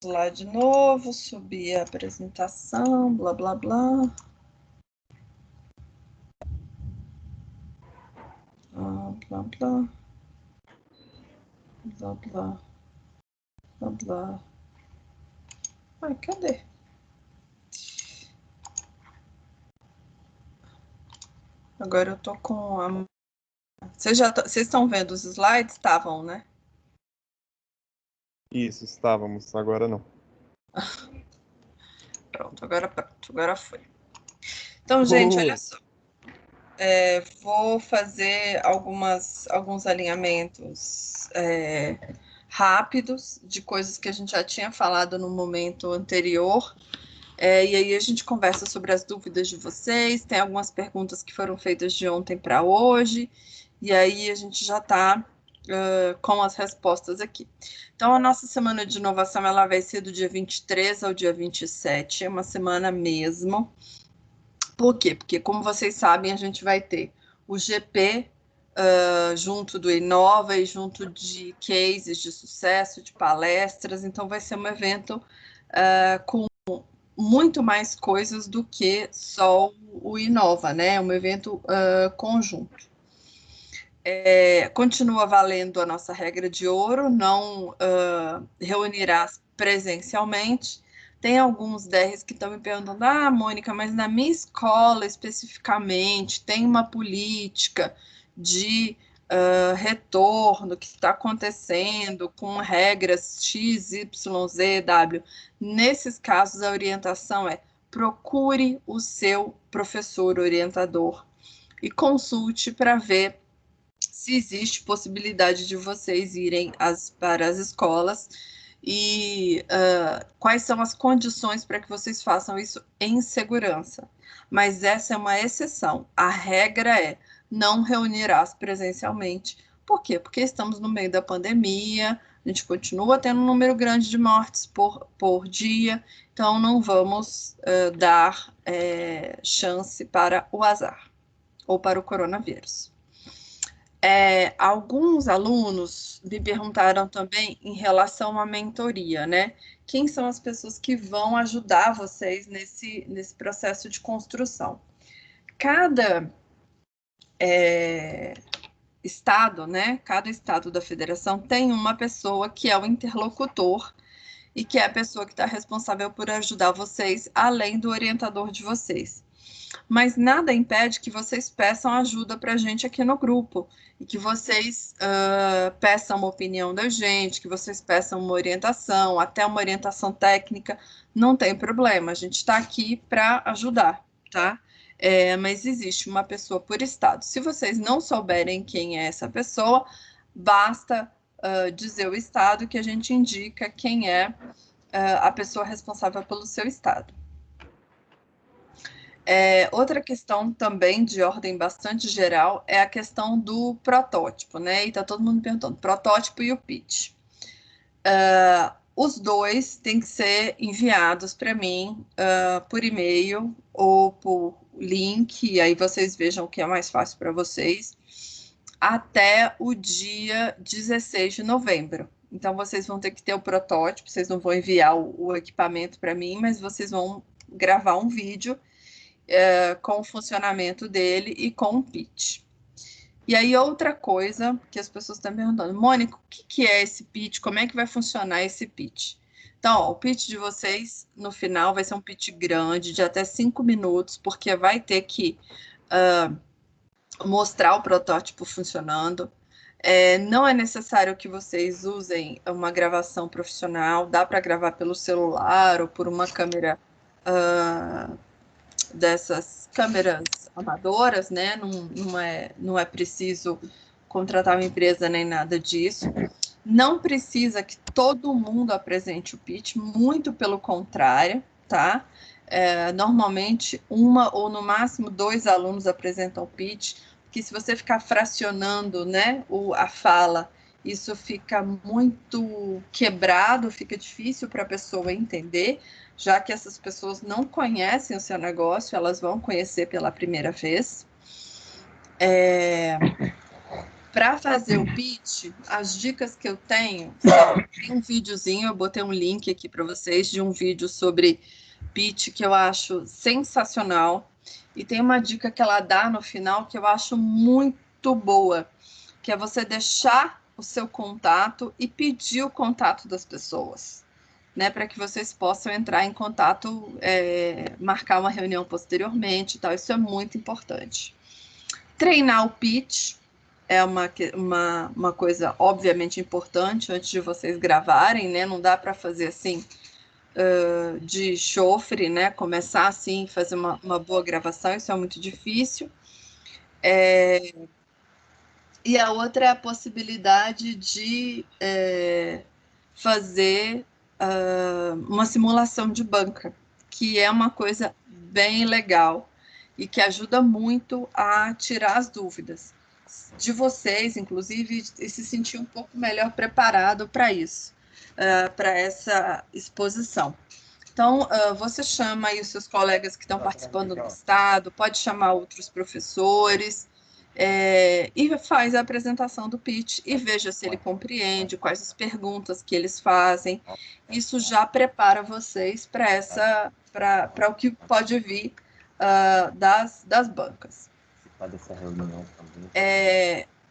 lá de novo, subir a apresentação, blá, blá, blá. Blá, blá, blá. Blá, blá. Blá, blá. Ai, cadê? Agora eu tô com a... Vocês estão vendo os slides? Estavam, né? Isso, estávamos, agora não. Pronto, agora foi. Então, gente, olha só. Vou fazer alguns alinhamentos rápidos de coisas que a gente já tinha falado no momento anterior. E aí a gente conversa sobre as dúvidas de vocês, tem algumas perguntas que foram feitas de ontem para hoje, e aí a gente já está com as respostas aqui. Então, a nossa semana de inovação ela vai ser do dia 23 ao dia 27, é uma semana mesmo. Por quê? Porque, como vocês sabem, a gente vai ter o GP junto do Inova e junto de cases de sucesso, de palestras, então vai ser um evento com muito mais coisas do que só o Inova, né? É um evento conjunto. Continua valendo a nossa regra de ouro, não reunirás presencialmente. Tem alguns DRs que estão me perguntando, Mônica, mas na minha escola especificamente tem uma política de retorno que está acontecendo com regras X, Y, Z, W. Nesses casos, a orientação é procure o seu professor orientador e consulte para ver se existe possibilidade de vocês irem para as escolas e quais são as condições para que vocês façam isso em segurança. Mas essa é uma exceção. A regra é não reunirás presencialmente. Por quê? Porque estamos no meio da pandemia, a gente continua tendo um número grande de mortes por dia, então não vamos dar chance para o azar ou para o coronavírus. Alguns alunos me perguntaram também em relação à mentoria, né? Quem são as pessoas que vão ajudar vocês nesse processo de construção? Cada estado, né? Cada estado da federação tem uma pessoa que é o interlocutor e que é a pessoa que está responsável por ajudar vocês, além do orientador de vocês. Mas nada impede que vocês peçam ajuda para a gente aqui no grupo e que vocês peçam uma opinião da gente, que vocês peçam uma orientação, até uma orientação técnica, não tem problema, a gente está aqui para ajudar, tá? Mas existe uma pessoa por estado. Se vocês não souberem quem é essa pessoa, basta dizer o estado que a gente indica quem é a pessoa responsável pelo seu estado. Outra questão também de ordem bastante geral é a questão do protótipo, né? E tá todo mundo perguntando, protótipo e o pitch. Os dois têm que ser enviados para mim por e-mail ou por link, e aí vocês vejam o que é mais fácil para vocês, até o dia 16 de novembro. Então, vocês vão ter que ter o protótipo, vocês não vão enviar o equipamento para mim, mas vocês vão gravar um vídeo com o funcionamento dele e com o pitch. E aí, outra coisa que as pessoas estão perguntando, Mônica, o que é esse pitch? Como é que vai funcionar esse pitch? Então, o pitch de vocês, no final, vai ser um pitch grande, de até 5 minutos, porque vai ter que mostrar o protótipo funcionando. Não é necessário que vocês usem uma gravação profissional, dá para gravar pelo celular ou por uma câmera dessas câmeras amadoras, né? Não é preciso contratar uma empresa nem nada disso. Não precisa que todo mundo apresente o pitch, muito pelo contrário, tá? Normalmente, uma ou no máximo 2 alunos apresentam o pitch, porque se você ficar fracionando, né, a fala, isso fica muito quebrado, fica difícil para a pessoa entender, já que essas pessoas não conhecem o seu negócio, elas vão conhecer pela primeira vez. Para fazer o pitch, as dicas que eu tenho são, tem um videozinho, eu botei um link aqui para vocês de um vídeo sobre pitch que eu acho sensacional, e tem uma dica que ela dá no final que eu acho muito boa, que é você deixar o seu contato e pedir o contato das pessoas, né, para que vocês possam entrar em contato, marcar uma reunião posteriormente e tal. Isso é muito importante. Treinar o pitch é uma coisa obviamente importante antes de vocês gravarem, né? Não dá para fazer assim de chofre, né? Começar assim, fazer uma boa gravação, isso é muito difícil. E a outra é a possibilidade de fazer uma simulação de banca, que é uma coisa bem legal e que ajuda muito a tirar as dúvidas de vocês, inclusive, e se sentir um pouco melhor preparado para isso, para essa exposição. Então, você chama aí os seus colegas que estão participando do estado, pode chamar outros professores, e faz a apresentação do pitch e veja se ele compreende, quais as perguntas que eles fazem. Isso já prepara vocês para o que pode vir das bancas.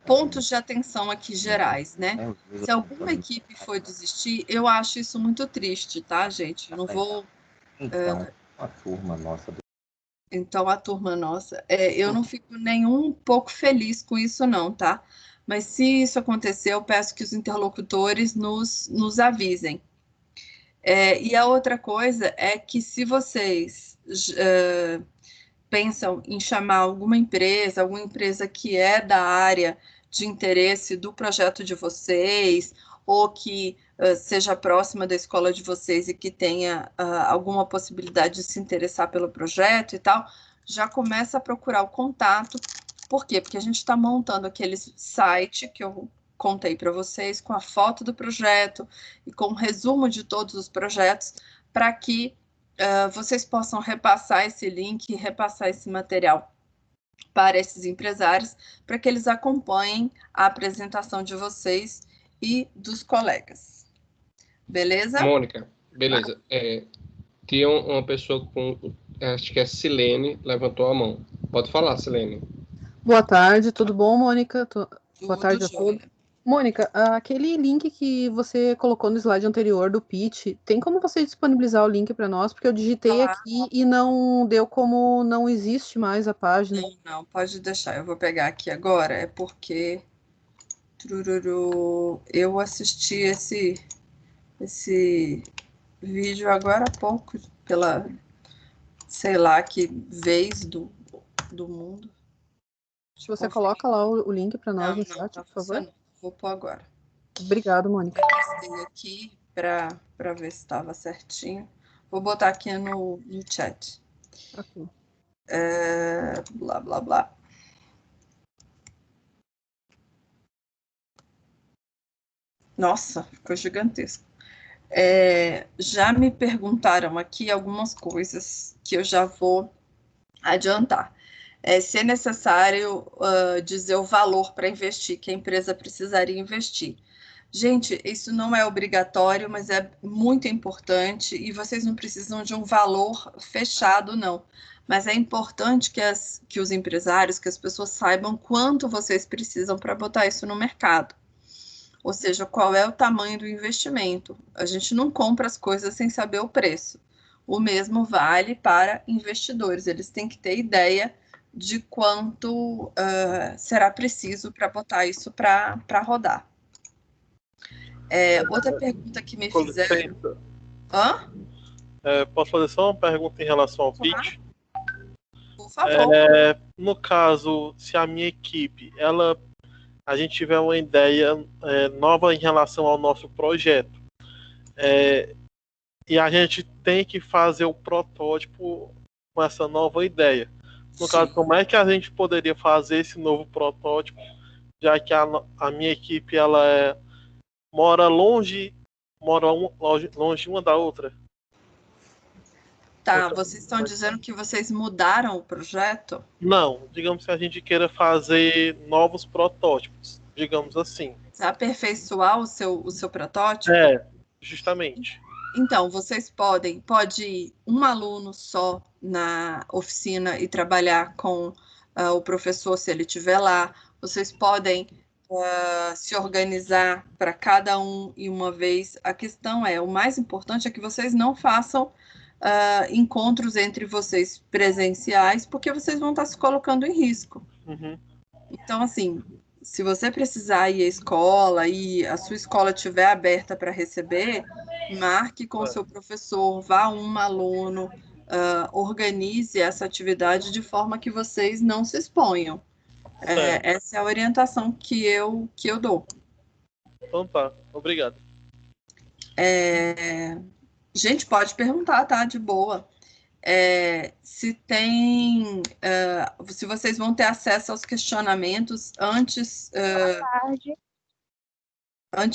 Pontos de atenção aqui gerais, né? Se alguma equipe for desistir, eu acho isso muito triste, tá, gente? Eu não vou... a turma nossa... Então, a turma nossa, eu não fico nem um pouco feliz com isso não, tá? Mas se isso acontecer, eu peço que os interlocutores nos avisem. E a outra coisa é que se vocês pensam em chamar alguma empresa que é da área de interesse do projeto de vocês, ou que seja próxima da escola de vocês e que tenha alguma possibilidade de se interessar pelo projeto e tal, já começa a procurar o contato. Por quê? Porque a gente está montando aquele site que eu contei para vocês, com a foto do projeto e com um resumo de todos os projetos, para que vocês possam repassar esse link, repassar esse material para esses empresários, para que eles acompanhem a apresentação de vocês e dos colegas. Beleza? Mônica, beleza. Tinha uma pessoa acho que é Silene, levantou a mão. Pode falar, Silene. Boa tarde, tudo bom, Mônica? Boa tarde a jóia. todos. Mônica, aquele link que você colocou no slide anterior do pitch, tem como você disponibilizar o link para nós? Porque eu digitei aqui e não deu como não existe mais a página. Não, pode deixar. Eu vou pegar aqui agora, é porque eu assisti esse vídeo agora há pouco, pela, sei lá, que vez do mundo. Se você coloca lá o link para nós no chat, por favor. Vou pôr agora. Obrigado, Mônica. Eu testei aqui para ver se estava certinho. Vou botar aqui no chat. Okay. Blá, blá, blá. Nossa, ficou gigantesco. Já me perguntaram aqui algumas coisas que eu já vou adiantar. Se é necessário dizer o valor para investir, que a empresa precisaria investir. Gente, isso não é obrigatório, mas é muito importante e vocês não precisam de um valor fechado, não. Mas é importante que os empresários, que as pessoas saibam quanto vocês precisam para botar isso no mercado. Ou seja, qual é o tamanho do investimento. A gente não compra as coisas sem saber o preço. O mesmo vale para investidores. Eles têm que ter ideia de quanto será preciso para botar isso para rodar. Outra pergunta que me fizeram... Hã? Posso fazer só uma pergunta em relação ao pitch? Por favor. No caso, se a minha equipe, a gente tiver uma ideia nova em relação ao nosso projeto, e a gente tem que fazer o protótipo com essa nova ideia. No caso, como é que a gente poderia fazer esse novo protótipo, já que a minha equipe mora longe uma da outra? Tá, vocês estão dizendo que vocês mudaram o projeto? Não, digamos que a gente queira fazer novos protótipos. digamos assim. Aperfeiçoar o seu protótipo? Justamente. Então, vocês pode ir um aluno só na oficina e trabalhar com o professor, se ele estiver lá. Vocês podem se organizar para cada um e uma vez. A questão o mais importante é que vocês não façam encontros entre vocês presenciais, porque vocês vão estar se colocando em risco. Uhum. Então, assim, se você precisar ir à escola e a sua escola estiver aberta para receber, marque com o seu professor, vá um aluno, organize essa atividade de forma que vocês não se exponham. Essa é a orientação que eu dou. Então tá, obrigado. Gente, pode perguntar, tá? De boa. Se vocês vão ter acesso aos questionamentos antes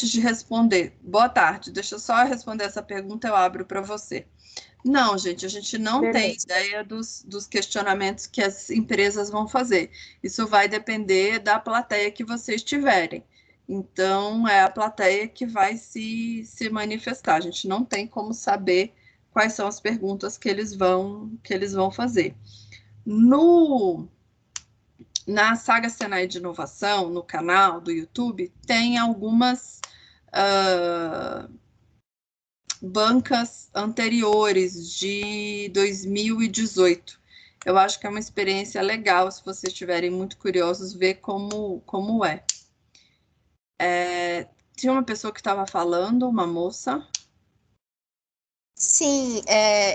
de responder. Boa tarde, deixa eu só responder essa pergunta, eu abro para você. Não, gente, a gente não tem ideia dos questionamentos que as empresas vão fazer. Isso vai depender da plateia que vocês tiverem. Então, é a plateia que vai se manifestar. A gente não tem como saber quais são as perguntas que eles vão fazer. Na Saga Senai de Inovação, no canal do YouTube, tem algumas bancas anteriores de 2018. Eu acho que é uma experiência legal, se vocês estiverem muito curiosos, ver como é. Tinha uma pessoa que estava falando, uma moça. Sim,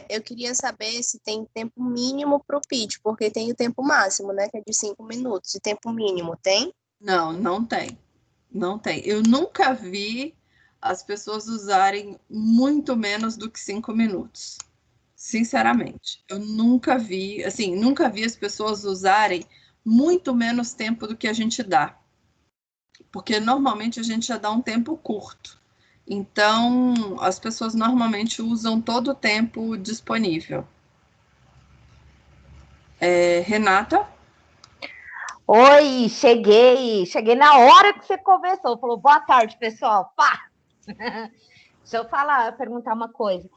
eu queria saber se tem tempo mínimo para o pitch, porque tem o tempo máximo, né, que é de 5 minutos. E tempo mínimo, tem? Não, não tem. Não tem. Eu nunca vi as pessoas usarem muito menos do que 5 minutos. Sinceramente. Eu nunca vi as pessoas usarem muito menos tempo do que a gente dá. Porque normalmente a gente já dá um tempo curto. Então, as pessoas normalmente usam todo o tempo disponível. Renata? Oi, cheguei na hora que você conversou. Falou, boa tarde, pessoal. Pá! Deixa eu perguntar uma coisa.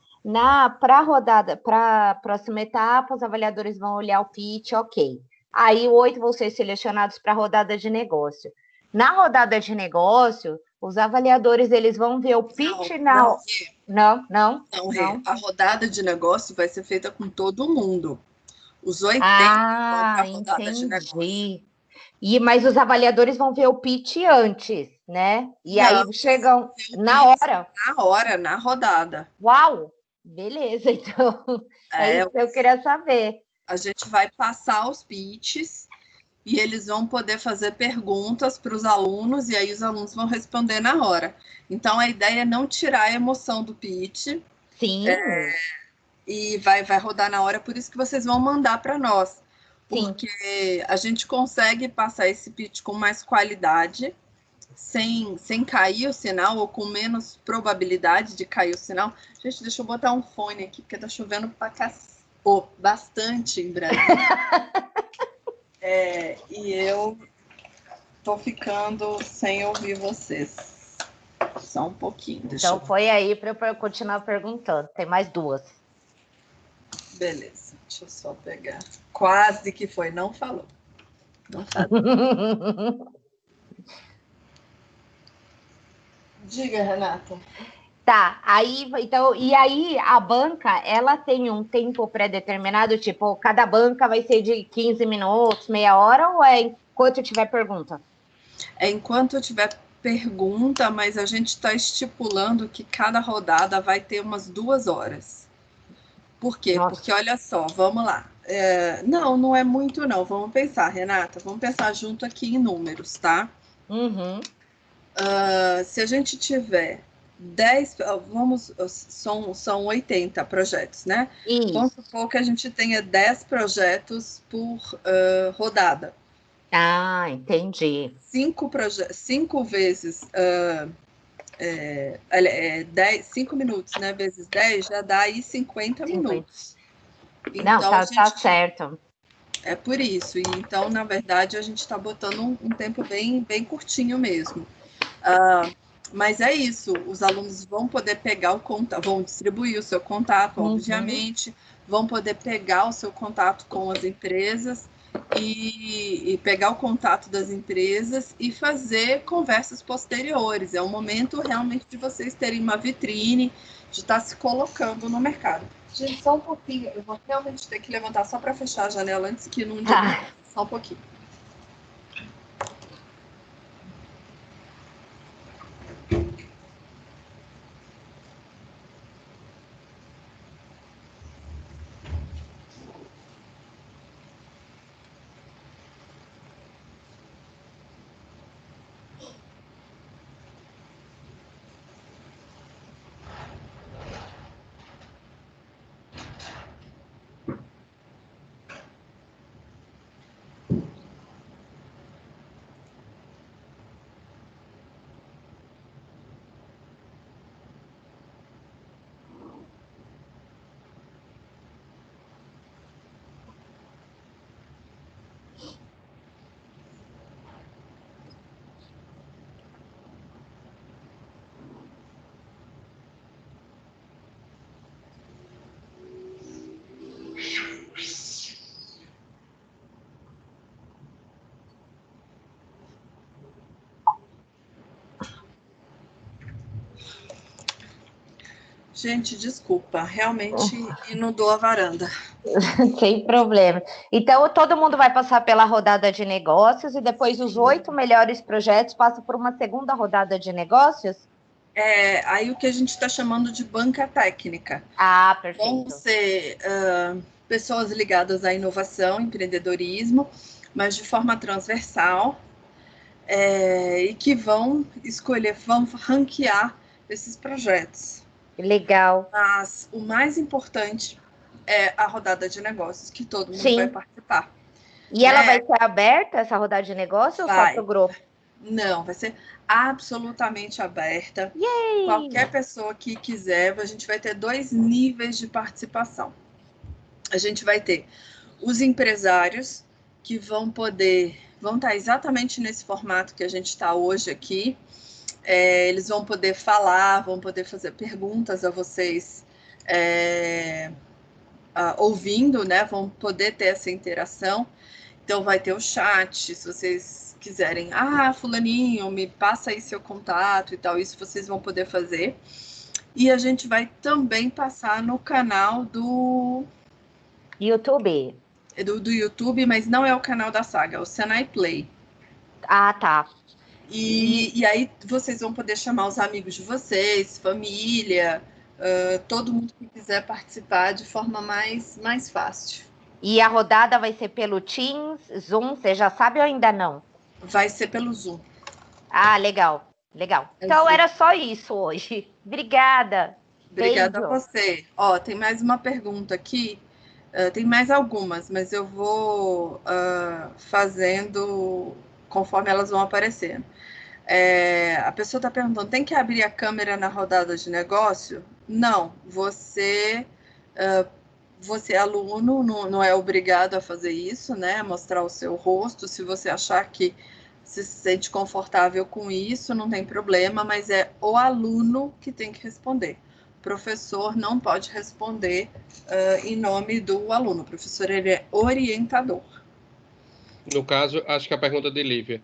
Para a rodada, para a próxima etapa, os avaliadores vão olhar o pitch, ok. Aí, 8 vão ser selecionados para a rodada de negócio. Na rodada de negócio, os avaliadores eles vão ver o pitch Não. A rodada de negócio vai ser feita com todo mundo. Os 80 vão para a rodada de negócio. Mas os avaliadores vão ver o pitch antes, né? E aí chegam na hora. Na hora, na rodada. Uau! Beleza, então. Isso que eu queria saber. A gente vai passar os pitches e eles vão poder fazer perguntas para os alunos e aí os alunos vão responder na hora. Então, a ideia é não tirar a emoção do pitch. Sim. E vai rodar na hora, por isso que vocês vão mandar para nós. Porque a gente consegue passar esse pitch com mais qualidade, sem cair o sinal ou com menos probabilidade de cair o sinal. Gente, deixa eu botar um fone aqui, porque tá chovendo bastante em Brasília. E eu tô ficando sem ouvir vocês. Só um pouquinho. Então foi aí para eu continuar perguntando. Tem mais 2. Beleza, deixa eu só pegar. Quase que foi, não falou. Não falou. Diga, Renata. Tá, e aí a banca, ela tem um tempo pré-determinado, tipo, cada banca vai ser de 15 minutos, meia hora, ou é enquanto tiver pergunta? É enquanto tiver pergunta, mas a gente está estipulando que cada rodada vai ter umas 2 horas. Por quê? Nossa. Porque, olha só, vamos lá. Não é muito, não. Vamos pensar, Renata, vamos pensar junto aqui em números, tá? Uhum. Se a gente tiver 10, são 80 projetos, né? Isso. Vamos supor que a gente tenha 10 projetos por rodada. Ah, entendi. 5 vezes 5 minutos, né? Vezes 10 já dá aí 50 minutos. Então, tá certo. É por isso. E então, na verdade, a gente está botando um tempo bem curtinho mesmo. Mas é isso, os alunos vão poder pegar o contato, vão distribuir o seu contato, obviamente, vão poder pegar o seu contato com as empresas e pegar o contato das empresas e fazer conversas posteriores. É um momento realmente de vocês terem uma vitrine, de estar se colocando no mercado. Gente, só um pouquinho, eu vou realmente ter que levantar só para fechar a janela antes que não derrube. Só um pouquinho. Gente, desculpa, realmente inundou a varanda. Sem problema. Então, todo mundo vai passar pela rodada de negócios e depois os 8 melhores projetos passam por uma segunda rodada de negócios? Aí o que a gente está chamando de banca técnica. Ah, perfeito. Vão ser pessoas ligadas à inovação, empreendedorismo, mas de forma transversal, e que vão escolher, vão ranquear esses projetos. Legal. Mas o mais importante é a rodada de negócios, que todo mundo vai participar. E ela vai ser aberta, essa rodada de negócios, ou só para o grupo? Não, vai ser absolutamente aberta. Yay! Qualquer pessoa que quiser, a gente vai ter 2 níveis de participação. A gente vai ter os empresários que vão estar exatamente nesse formato que a gente está hoje aqui. Eles vão poder falar, vão poder fazer perguntas a vocês ouvindo, né? Vão poder ter essa interação. Então, vai ter o chat, se vocês quiserem. Fulaninho, me passa aí seu contato e tal. Isso vocês vão poder fazer. E a gente vai também passar no canal do YouTube. Do YouTube, mas não é o canal da Saga, é o Senai Play. Ah, tá. E aí vocês vão poder chamar os amigos de vocês, família, todo mundo que quiser participar de forma mais fácil. E a rodada vai ser pelo Teams, Zoom, você já sabe ou ainda não? Vai ser pelo Zoom. Ah, legal, legal. Então era só isso hoje. Obrigada. Obrigada a você. Tem mais uma pergunta aqui. Tem mais algumas, mas eu vou fazendo conforme elas vão aparecendo. A pessoa está perguntando, tem que abrir a câmera na rodada de negócio? Não, você é aluno, não é obrigado a fazer isso, né? Mostrar o seu rosto, se você achar que se sente confortável com isso, não tem problema, mas é o aluno que tem que responder. O professor não pode responder em nome do aluno. O professor, ele é orientador. No caso, acho que a pergunta de Lívia,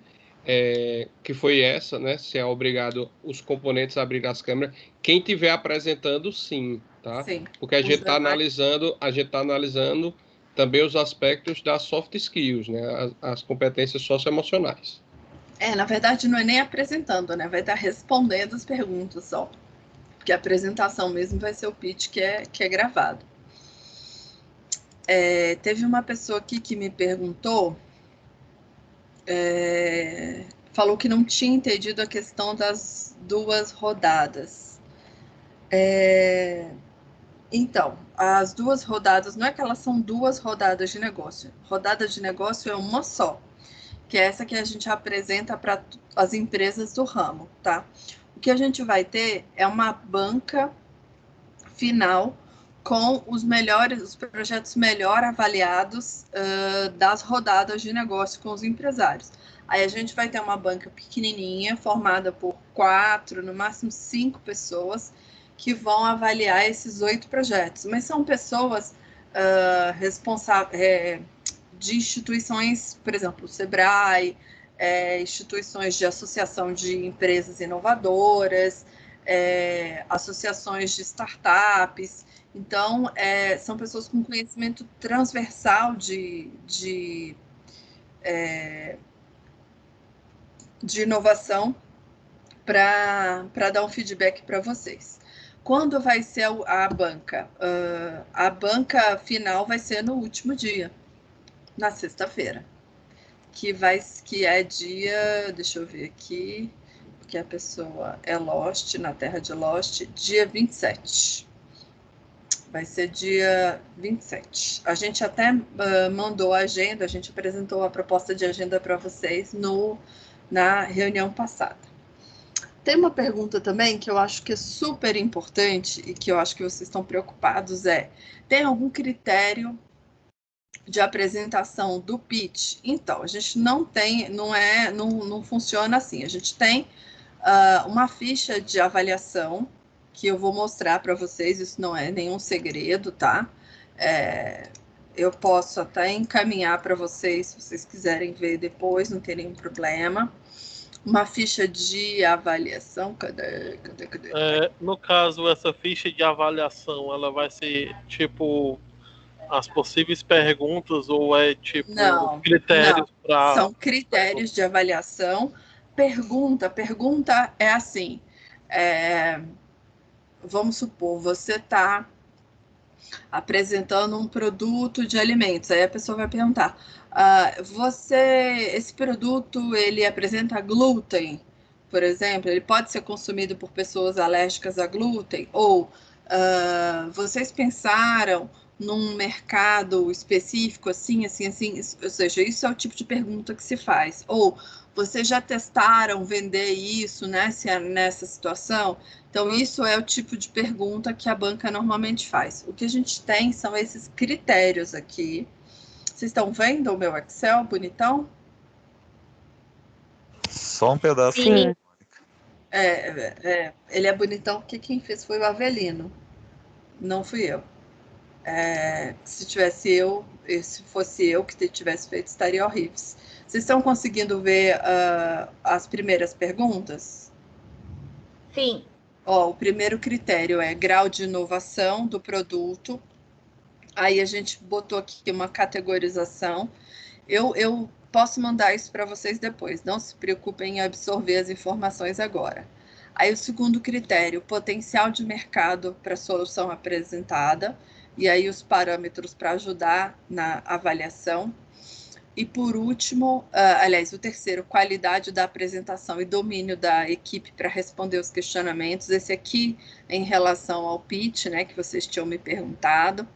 que foi essa, né? Se é obrigado os componentes a abrir as câmeras. Quem estiver apresentando, sim, tá? Sim. Porque a gente está analisando também os aspectos das soft skills, né? As competências socioemocionais. Na verdade, não é nem apresentando, né? Vai estar respondendo as perguntas só. Porque a apresentação mesmo vai ser o pitch que é gravado. Teve uma pessoa aqui que me perguntou, falou que não tinha entendido a questão das 2 rodadas. Então, as 2 rodadas, não é que elas são 2 rodadas de negócio. Rodada de negócio é uma só, que é essa que a gente apresenta para as empresas do ramo, tá? O que a gente vai ter é uma banca final com os projetos melhor avaliados das rodadas de negócio com os empresários. Aí a gente vai ter uma banca pequenininha, formada por 4, no máximo 5 pessoas, que vão avaliar esses 8 projetos. Mas são pessoas responsáveis de instituições, por exemplo, o Sebrae, instituições de associação de empresas inovadoras, associações de startups. Então, são pessoas com conhecimento transversal de inovação para dar um feedback para vocês. Quando vai ser a banca? A banca final vai ser no último dia, na sexta-feira, que é dia, deixa eu ver aqui, porque a pessoa é Lost, na terra de Lost, dia 27. Vai ser dia 27. A gente até mandou a agenda, a gente apresentou a proposta de agenda para vocês na reunião passada. Tem uma pergunta também que eu acho que é super importante e que eu acho que vocês estão preocupados, tem algum critério de apresentação do pitch? Então, a gente não tem, não funciona assim. A gente tem uma ficha de avaliação que eu vou mostrar para vocês, isso não é nenhum segredo, tá? Eu posso até encaminhar para vocês, se vocês quiserem ver depois, não tem nenhum problema. Uma ficha de avaliação, cadê? No caso, essa ficha de avaliação, ela vai ser tipo as possíveis perguntas ou tipo critérios para... São critérios de avaliação. Pergunta é assim, vamos supor, você está apresentando um produto de alimentos, aí a pessoa vai perguntar, esse produto, ele apresenta glúten, por exemplo, ele pode ser consumido por pessoas alérgicas a glúten, ou vocês pensaram num mercado específico, assim, assim, assim, ou seja, isso é o tipo de pergunta que se faz, ou vocês já testaram vender isso nessa situação? Então, isso é o tipo de pergunta que a banca normalmente faz. O que a gente tem são esses critérios aqui. Vocês estão vendo o meu Excel bonitão? Só um pedaço. Sim. Ele é bonitão porque quem fez foi o Avelino, não fui eu. Se fosse eu que tivesse feito, estaria horrível. Vocês estão conseguindo ver as primeiras perguntas? Sim. O primeiro critério é grau de inovação do produto. Aí a gente botou aqui uma categorização. Eu posso mandar isso para vocês depois. Não se preocupem em absorver as informações agora. Aí o segundo critério, potencial de mercado para a solução apresentada. E aí os parâmetros para ajudar na avaliação. E por último, o terceiro, qualidade da apresentação e domínio da equipe para responder os questionamentos. Esse aqui em relação ao pitch, né, que vocês tinham me perguntado.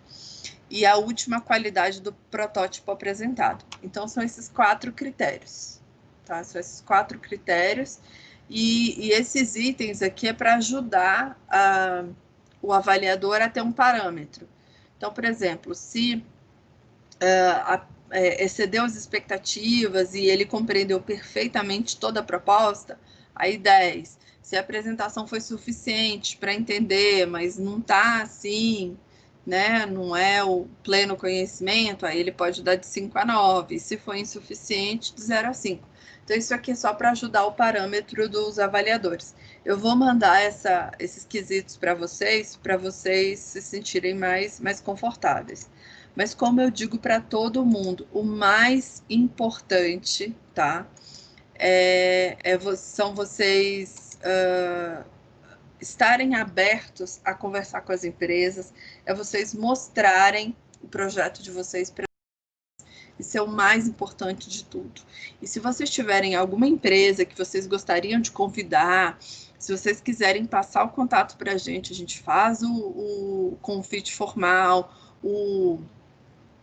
E a última, qualidade do protótipo apresentado. Então, são esses 4 critérios. Tá? São esses 4 critérios. E esses itens aqui é para ajudar o avaliador a ter um parâmetro. Então, por exemplo, se excedeu as expectativas e ele compreendeu perfeitamente toda a proposta, aí 10. Se a apresentação foi suficiente para entender, mas não está assim, né, não é o pleno conhecimento, aí ele pode dar de 5 a 9. Se for insuficiente, de 0 a 5. Então, isso aqui é só para ajudar o parâmetro dos avaliadores. Eu vou mandar esses quesitos para vocês se sentirem mais confortáveis. Mas como eu digo para todo mundo, o mais importante, tá? São vocês estarem abertos a conversar com as empresas, vocês mostrarem o projeto de vocês para eles. Isso é o mais importante de tudo. E se vocês tiverem alguma empresa que vocês gostariam de convidar, se vocês quiserem passar o contato para a gente faz o convite formal, o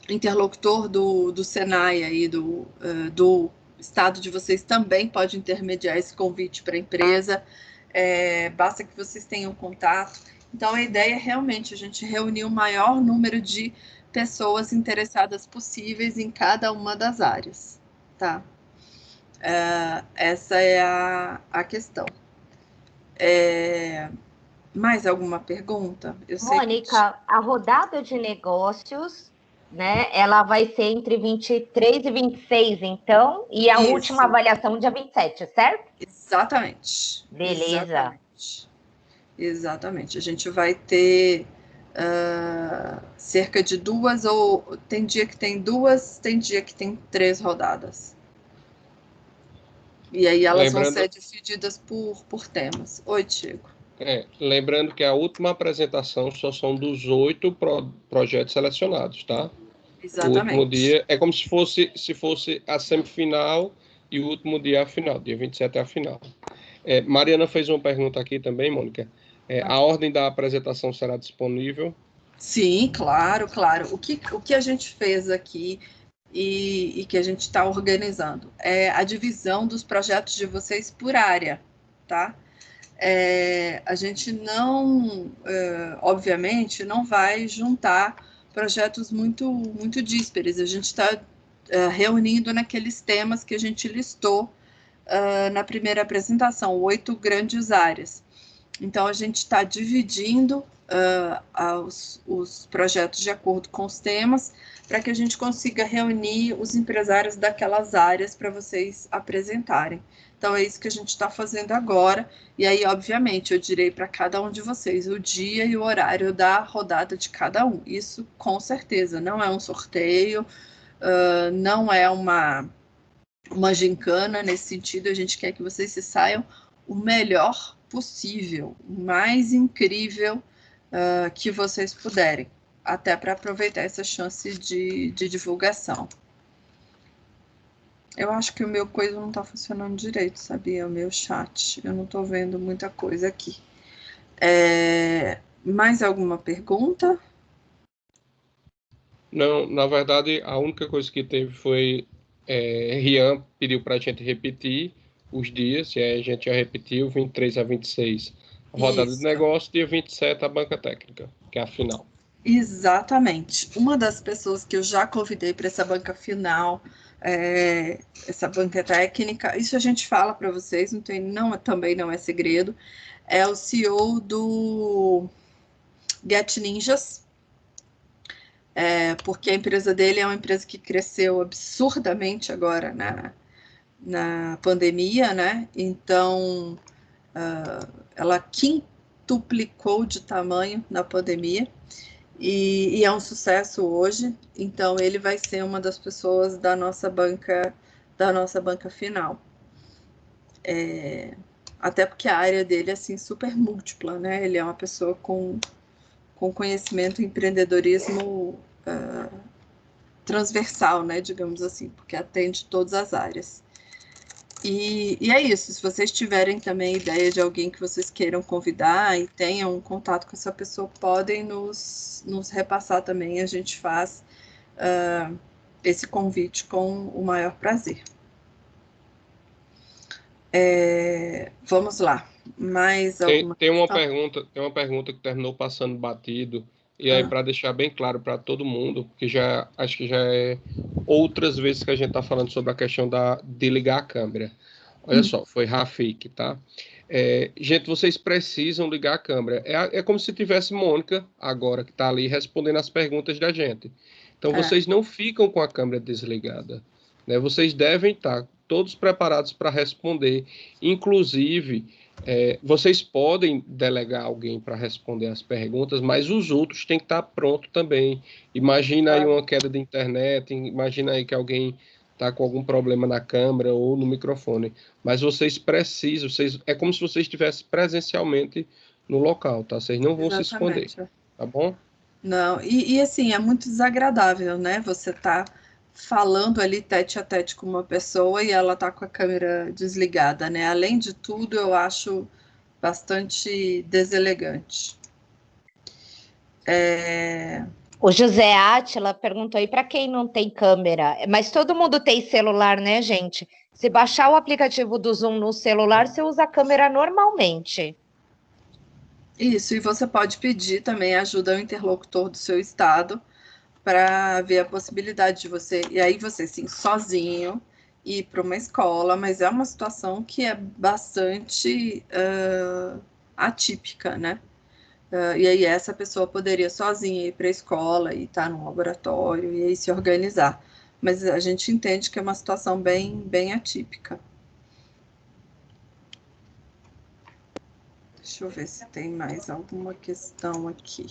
interlocutor do Senai aí, do estado de vocês também pode intermediar esse convite para a empresa. Basta que vocês tenham contato. Então, a ideia é realmente a gente reunir o maior número de pessoas interessadas possíveis em cada uma das áreas, tá? Essa é a questão. Mais alguma pergunta? Mônica, a rodada de negócios, né, ela vai ser entre 23 e 26, então, e a última avaliação dia 27, certo? Exatamente. Beleza. Exatamente. A gente vai ter cerca de 2, ou tem dia que tem 2, tem dia que tem 3 rodadas. E aí elas vão ser divididas por temas. Oi, Tiago. Lembrando que a última apresentação só são dos 8 projetos selecionados, tá? Exatamente. O último dia é como se fosse a semifinal e o último dia a final, dia 27 é a final. Mariana fez uma pergunta aqui também, Mônica. A ordem da apresentação será disponível? Sim, claro. O que a gente fez aqui e que a gente está organizando é a divisão dos projetos de vocês por área, tá? A gente não, obviamente, não vai juntar projetos muito díspares. A gente está reunindo naqueles temas que a gente listou na primeira apresentação, 8 grandes áreas. Então, a gente está dividindo os projetos de acordo com os temas, para que a gente consiga reunir os empresários daquelas áreas para vocês apresentarem. Então, é isso que a gente está fazendo agora. E aí, obviamente, eu direi para cada um de vocês o dia e o horário da rodada de cada um. Isso, com certeza, não é um sorteio, não é uma gincana nesse sentido. A gente quer que vocês se saiam o melhor possível, o mais incrível que vocês puderem, até para aproveitar essa chance de divulgação. Eu acho que o meu coisa não está funcionando direito, sabia? O meu chat. Eu não estou vendo muita coisa aqui. Mais alguma pergunta? Não, na verdade, a única coisa que teve foi Rian pediu para a gente repetir os dias, e aí a gente já repetiu, 23 a 26, a rodada de negócio, dia 27, a banca técnica, que é a final. Exatamente. Uma das pessoas que eu já convidei para essa banca final, essa banca técnica, isso a gente fala para vocês, também não é segredo, é o CEO do Get Ninjas, porque a empresa dele é uma empresa que cresceu absurdamente agora na pandemia, né? Então, ela quintuplicou de tamanho na pandemia, e é um sucesso hoje. Então, ele vai ser uma das pessoas da nossa banca final. Até porque a área dele é assim, super múltipla, né? Ele é uma pessoa com conhecimento em empreendedorismo transversal, né? Digamos assim, porque atende todas as áreas. E é isso. Se vocês tiverem também ideia de alguém que vocês queiram convidar e tenham um contato com essa pessoa, podem nos repassar também. A gente faz esse convite com o maior prazer. Vamos lá. Mais alguma tem uma pergunta que terminou passando batido, e aí para deixar bem claro para todo mundo, porque acho que já é outras vezes que a gente está falando sobre a questão de ligar a câmera. Olha só, foi Rafik, tá? Gente, vocês precisam ligar a câmera. É como se tivesse Mônica agora, que está ali respondendo as perguntas da gente. Então, vocês não ficam com a câmera desligada, né? Vocês devem estar todos preparados para responder. Inclusive, vocês podem delegar alguém para responder as perguntas, mas os outros têm que estar pronto também. Imagina aí uma queda de internet, imagina aí que alguém está com algum problema na câmera ou no microfone. Mas vocês precisam, é como se vocês estivessem presencialmente no local, tá? Vocês não vão se esconder, tá bom? Não, e assim, é muito desagradável, né? Você tá falando ali tete a tete com uma pessoa e ela tá com a câmera desligada, né? Além de tudo, eu acho bastante deselegante. O José Átila perguntou aí para quem não tem câmera, mas todo mundo tem celular, né, gente? Se baixar o aplicativo do Zoom no celular, você usa a câmera normalmente. Isso, e você pode pedir também ajuda ao interlocutor do seu estado para ver a possibilidade de você, e aí você sim, sozinho, ir para uma escola, mas é uma situação que é bastante atípica, né? E aí essa pessoa poderia sozinha ir para a escola e estar no laboratório e aí se organizar. Mas a gente entende que é uma situação bem, bem atípica. Deixa eu ver se tem mais alguma questão aqui.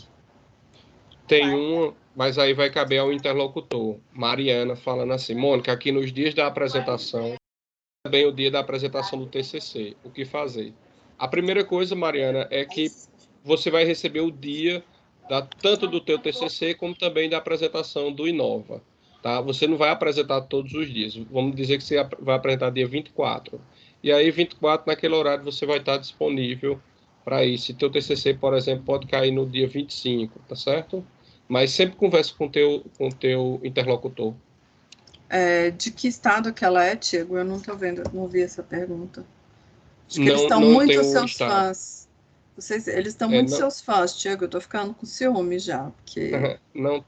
Tem uma, mas aí vai caber ao interlocutor. Mariana falando assim, Mônica, aqui nos dias da apresentação, também o dia da apresentação do TCC, o que fazer? A primeira coisa, Mariana, é que você vai receber o dia tanto do teu TCC como também da apresentação do Inova. Tá? Você não vai apresentar todos os dias. Vamos dizer que você vai apresentar dia 24. E aí, 24, naquele horário, você vai estar disponível para isso. Se teu TCC, por exemplo, pode cair no dia 25, tá certo? Mas sempre converse com teu interlocutor. De que estado que ela é, Tiago? Eu não estou vendo, não vi essa pergunta. Acho que eles Não, estão não muito tem o seus estado. fãs. Eles estão muito não, seus fãs, Tiago. Eu tô ficando com ciúme já, porque não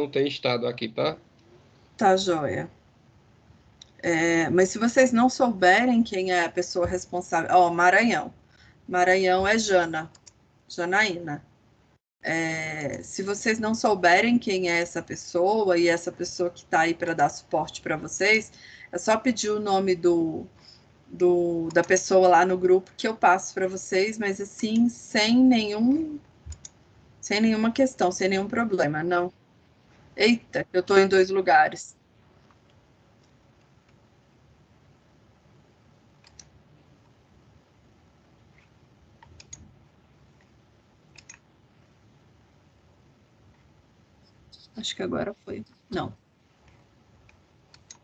tem estado aqui, tá? tá joia. Mas se vocês não souberem quem é a pessoa responsável. Ó, Maranhão. Maranhão é Janaína. Se vocês não souberem quem é essa pessoa e essa pessoa que está aí para dar suporte para vocês, é só pedir o nome da pessoa lá no grupo que eu passo para vocês, mas assim, sem nenhuma questão, sem nenhum problema, não. Eita, eu estou em 2 lugares. Acho que agora foi. Não.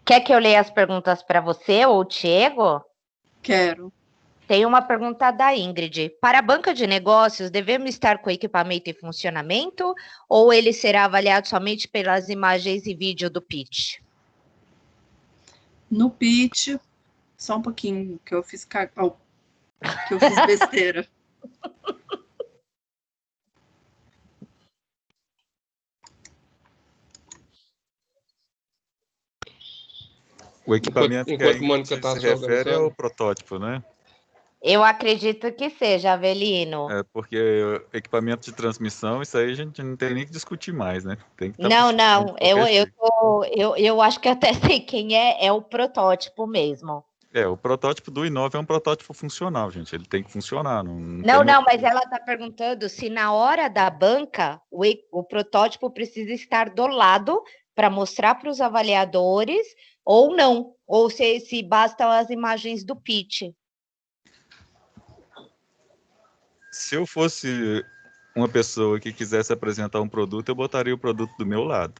Quer que eu leia as perguntas para você ou o Diego? Quero. Tem uma pergunta da Ingrid. Para a banca de negócios, devemos estar com o equipamento em funcionamento ou ele será avaliado somente pelas imagens e vídeo do pitch? No pitch, só um pouquinho, que eu fiz besteira. O equipamento que a Enquanto Mônica Ingrid está se se refere é o organizando. protótipo, né? Eu acredito que seja, Avelino. Porque equipamento de transmissão, isso aí a gente não tem nem que discutir mais, né? Tem que estar Não, funcionando de qualquer jeito. eu acho que até sei quem é o protótipo mesmo. O protótipo do Inova é um protótipo funcional, gente. Ele tem que funcionar. Não, mas ela está perguntando se na hora da banca o protótipo precisa estar do lado para mostrar para os avaliadores ou não, ou se bastam as imagens do pitch. Se eu fosse uma pessoa que quisesse apresentar um produto, eu botaria o produto do meu lado.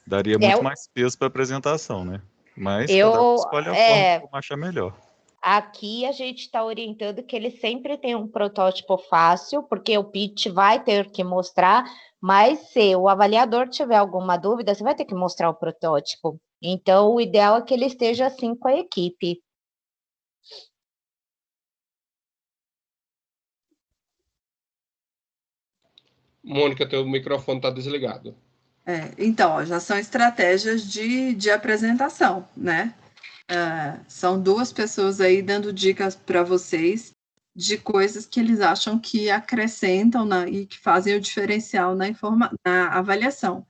Daria muito mais peso para a apresentação, né? Mas cada um escolhe a forma como achar melhor. Aqui a gente está orientando que ele sempre tem um protótipo fácil, porque o pitch vai ter que mostrar, mas se o avaliador tiver alguma dúvida, você vai ter que mostrar o protótipo. Então, o ideal é que ele esteja assim com a equipe. Mônica, teu microfone está desligado. Então, ó, já são estratégias de apresentação, né? São 2 pessoas aí dando dicas para vocês de coisas que eles acham que acrescentam e que fazem o diferencial na avaliação.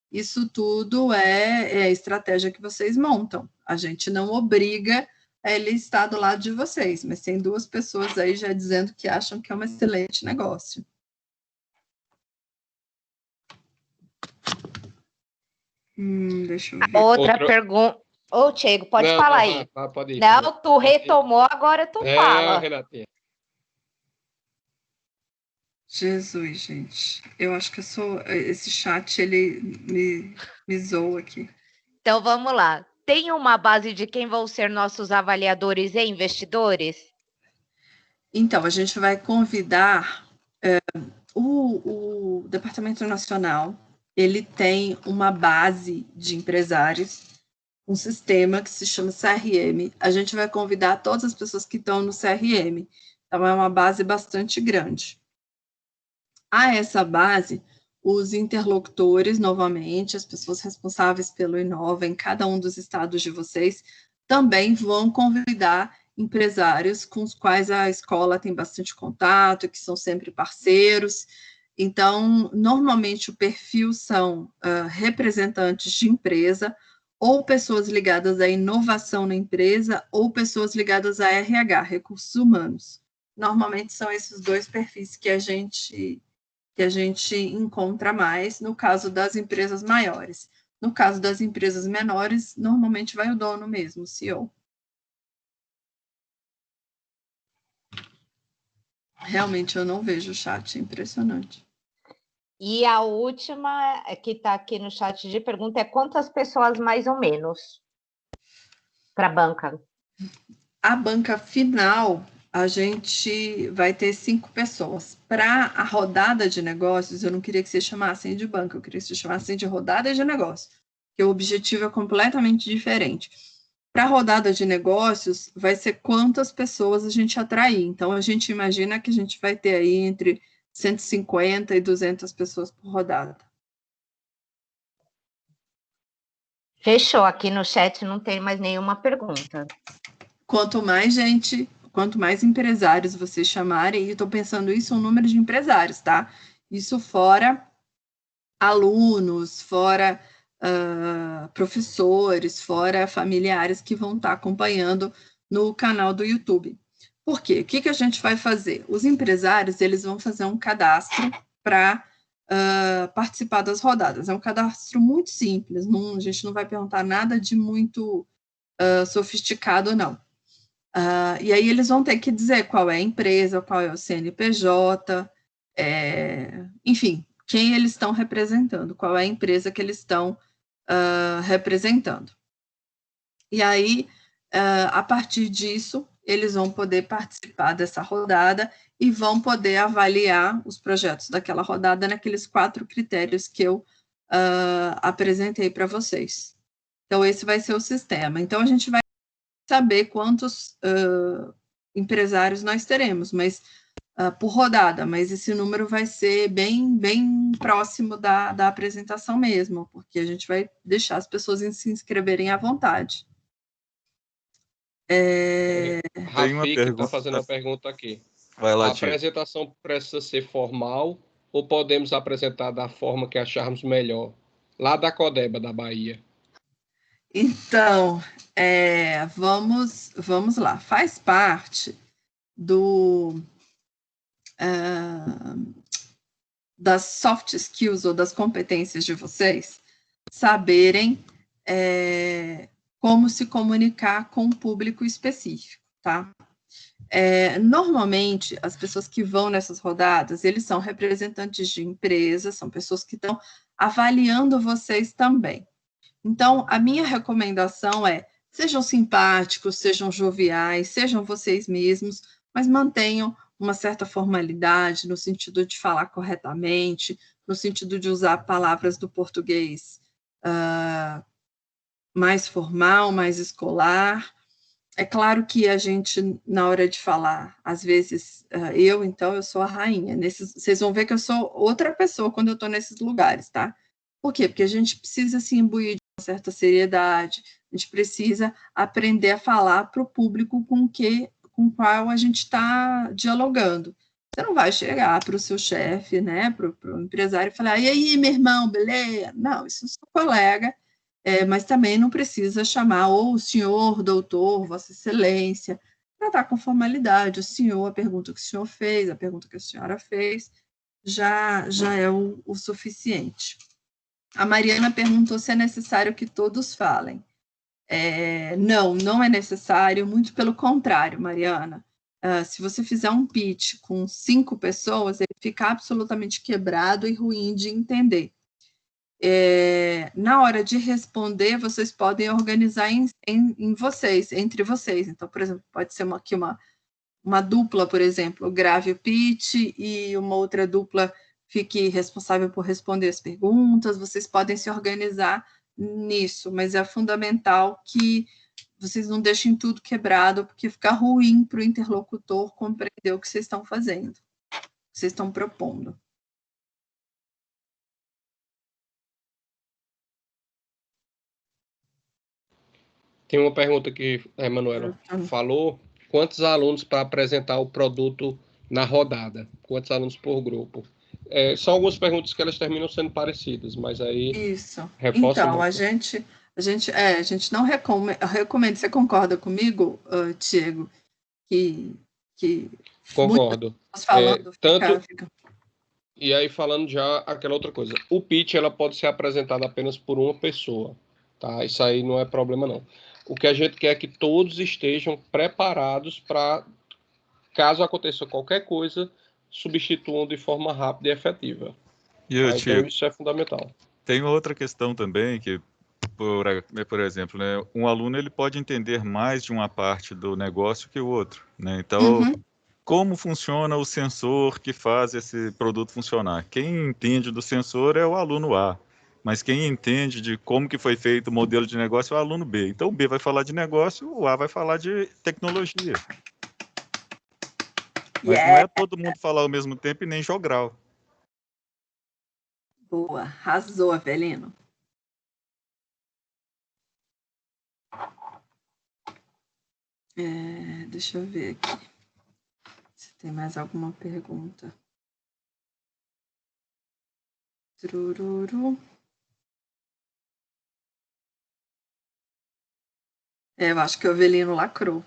Isso tudo é a estratégia que vocês montam. A gente não obriga ele estar do lado de vocês, mas tem 2 pessoas aí já dizendo que acham que é um excelente negócio. Deixa eu ver. Outra pergunta. Ô, Diego, pode falar aí. Pode ir, não, tu retomou, agora tu fala. Renatinha. Jesus, gente. Eu acho que esse chat, ele me zoa aqui. Então, vamos lá. Tem uma base de quem vão ser nossos avaliadores e investidores? Então, a gente vai convidar o Departamento Nacional. Ele tem uma base de empresários, um sistema que se chama CRM. A gente vai convidar todas as pessoas que estão no CRM. Então, é uma base bastante grande. A essa base, os interlocutores, novamente, as pessoas responsáveis pelo Inova em cada um dos estados de vocês, também vão convidar empresários com os quais a escola tem bastante contato, que são sempre parceiros. Então, normalmente o perfil são representantes de empresa, ou pessoas ligadas à inovação na empresa, ou pessoas ligadas a RH, recursos humanos. Normalmente são esses dois perfis que a gente encontra mais no caso das empresas maiores. No caso das empresas menores, normalmente vai o dono mesmo, o CEO. Realmente eu não vejo o chat, é impressionante. E a última que está aqui no chat de pergunta é quantas pessoas mais ou menos para a banca? A banca final, a gente vai ter 5 pessoas. Para a rodada de negócios, eu não queria que vocês chamassem de banca, eu queria que vocês chamassem de rodada de negócios, porque o objetivo é completamente diferente. Para a rodada de negócios, vai ser quantas pessoas a gente atrair. Então, a gente imagina que a gente vai ter aí entre 150 e 200 pessoas por rodada. Fechou. Aqui no chat não tem mais nenhuma pergunta. Quanto mais empresários vocês chamarem, e eu estou pensando isso um número de empresários, tá? Isso fora alunos, fora professores, fora familiares que vão estar acompanhando no canal do YouTube. Por quê? O que a gente vai fazer? Os empresários, eles vão fazer um cadastro para participar das rodadas. É um cadastro muito simples, a gente não vai perguntar nada de muito sofisticado, não. E aí eles vão ter que dizer qual é a empresa, qual é o CNPJ, enfim, quem eles estão representando, qual é a empresa que eles estão representando. E aí, a partir disso, eles vão poder participar dessa rodada e vão poder avaliar os projetos daquela rodada naqueles 4 critérios que eu apresentei para vocês. Então, esse vai ser o sistema. Então, a gente vai saber quantos empresários nós teremos, mas por rodada, mas esse número vai ser bem próximo da apresentação mesmo, porque a gente vai deixar as pessoas se inscreverem à vontade. Rafik está fazendo uma pergunta aqui. Vai lá, a apresentação precisa ser formal ou podemos apresentar da forma que acharmos melhor? Lá da Codeba, da Bahia. Então, vamos lá. Faz parte das soft skills ou das competências de vocês saberem como se comunicar com um público específico, tá? Normalmente, as pessoas que vão nessas rodadas, eles são representantes de empresas, são pessoas que estão avaliando vocês também. Então, a minha recomendação é, sejam simpáticos, sejam joviais, sejam vocês mesmos, mas mantenham uma certa formalidade, no sentido de falar corretamente, no sentido de usar palavras do português mais formal, mais escolar. É claro que a gente, na hora de falar, às vezes, eu sou a rainha. Vocês vão ver que eu sou outra pessoa quando eu estou nesses lugares, tá? Por quê? Porque a gente precisa se imbuir de uma certa seriedade, a gente precisa aprender a falar para o público com o qual a gente está dialogando. Você não vai chegar para o seu chefe, né, para o empresário e falar, e aí, meu irmão, beleza? Não, isso é seu colega, mas também não precisa chamar ou o senhor, doutor, vossa excelência, tratar com formalidade, o senhor, a pergunta que o senhor fez, a pergunta que a senhora fez, já é o suficiente. A Mariana perguntou se é necessário que todos falem. Não é necessário, muito pelo contrário, Mariana. Se você fizer um pitch com 5 pessoas, ele fica absolutamente quebrado e ruim de entender. Na hora de responder, vocês podem organizar entre vocês. Então, por exemplo, pode ser uma dupla, por exemplo, grave o pitch e uma outra dupla fique responsável por responder as perguntas. Vocês podem se organizar nisso, mas é fundamental que vocês não deixem tudo quebrado, porque fica ruim para o interlocutor compreender o que vocês estão fazendo, o que vocês estão propondo. Tem uma pergunta que a Emanuela falou. Quantos alunos para apresentar o produto na rodada? Quantos alunos por grupo? São algumas perguntas que elas terminam sendo parecidas, mas aí... Isso. Reforça Então, muito. a gente não recomenda. Você concorda comigo, Diego, que Concordo. Falando, tanto... E aí, falando já aquela outra coisa. O pitch, ela pode ser apresentada apenas por uma pessoa, tá? Isso aí não é problema, não. O que a gente quer é que todos estejam preparados para, caso aconteça qualquer coisa, substituam de forma rápida e efetiva. Então, isso é fundamental. Tem outra questão também, que, por exemplo, né, um aluno ele pode entender mais de uma parte do negócio que o outro, né? Então, como funciona o sensor que faz esse produto funcionar? Quem entende do sensor é o aluno A, mas quem entende de como que foi feito o modelo de negócio é o aluno B. Então, o B vai falar de negócio, o A vai falar de tecnologia. Mas não é todo mundo falar ao mesmo tempo e nem jogral. Boa, arrasou, Avelino. Deixa eu ver aqui se tem mais alguma pergunta. Trururu. Eu acho que o Avelino lacrou.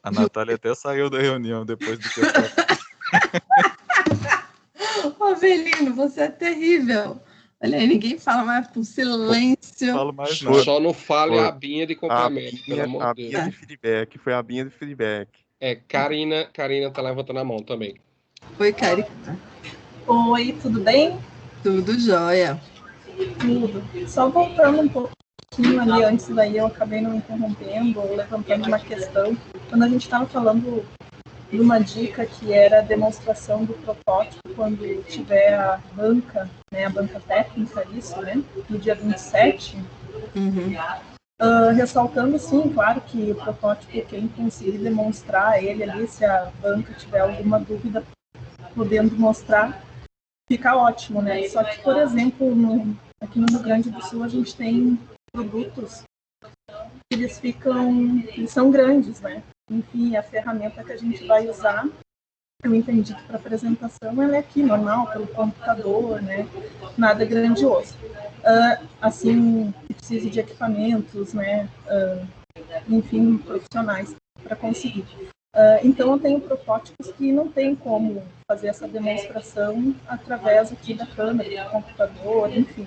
A Natália até saiu da reunião depois do que eu falei. Avelino, você é terrível. Olha aí, ninguém fala mais com silêncio. Falo mais nada. Só não fale a abinha de complemento, pelo amor de Deus. A abinha de feedback, foi a abinha de feedback. Karina tá levantando a mão também. Oi, Karina. Oi, tudo bem? Tudo jóia. Tudo. Só voltando um pouquinho ali antes daí, eu acabei não interrompendo ou levantando uma questão. Quando a gente estava falando de uma dica que era a demonstração do protótipo quando tiver a banca, né, a banca técnica, isso, né, no dia 27. Ressaltando, sim, claro que o protótipo, quem conseguir demonstrar ele ali, se a banca tiver alguma dúvida, podendo mostrar, fica ótimo, né? Só que, por exemplo, aqui no Rio Grande do Sul, a gente tem produtos que eles são grandes, né? Enfim, a ferramenta que a gente vai usar, eu entendi que para apresentação ela é aqui, normal, pelo computador, né? Nada grandioso. Assim, que precise de equipamentos, né? Enfim, profissionais para conseguir. Então, eu tenho protótipos que não tem como fazer essa demonstração através aqui da câmera, do computador, enfim.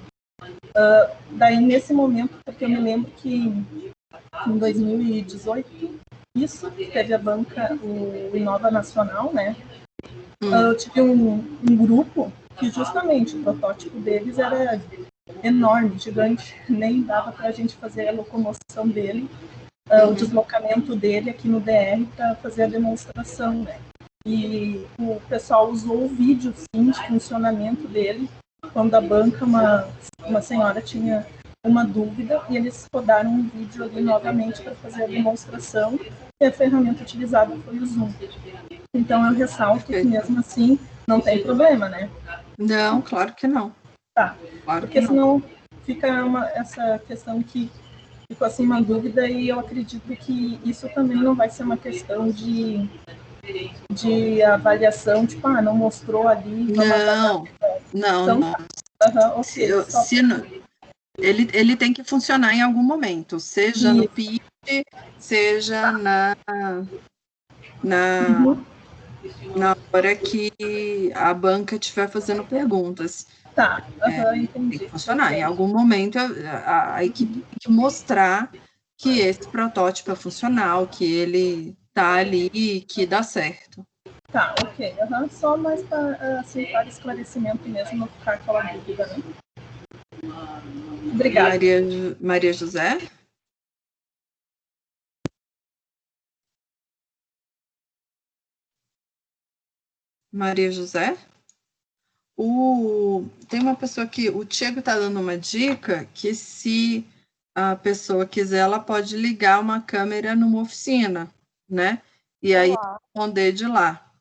Daí, nesse momento, porque eu me lembro que em 2018, isso, teve a banca, o Inova Nacional, né? Eu tive um grupo que justamente o protótipo deles era enorme, gigante, nem dava para a gente fazer a locomoção dele, o deslocamento dele aqui no DR para fazer a demonstração, né? E o pessoal usou o vídeo, sim, de funcionamento dele, quando a banca, uma senhora tinha uma dúvida, e eles rodaram um vídeo ali novamente para fazer a demonstração, e a ferramenta utilizada foi o Zoom. Então, eu ressalto que mesmo assim, não tem problema, né? Não, claro que não. Tá, claro porque que senão fica essa questão que ficou assim uma dúvida, e eu acredito que isso também não vai ser uma questão de avaliação, tipo, não mostrou ali. Não. Então, okay, ele tem que funcionar em algum momento, seja no pitch, seja na hora que a banca estiver fazendo perguntas. Tá, entendi. Tem que funcionar. Em algum momento, a equipe tem que mostrar que esse protótipo é funcional, que ele tá ali e que dá certo. Tá, ok. Só mais para aceitar esclarecimento mesmo, não ficar aquela dúvida, né? Obrigada. Maria José? Maria José? Tem uma pessoa que o Diego está dando uma dica que se a pessoa quiser, ela pode ligar uma câmera numa oficina, né? E aí responder de lá.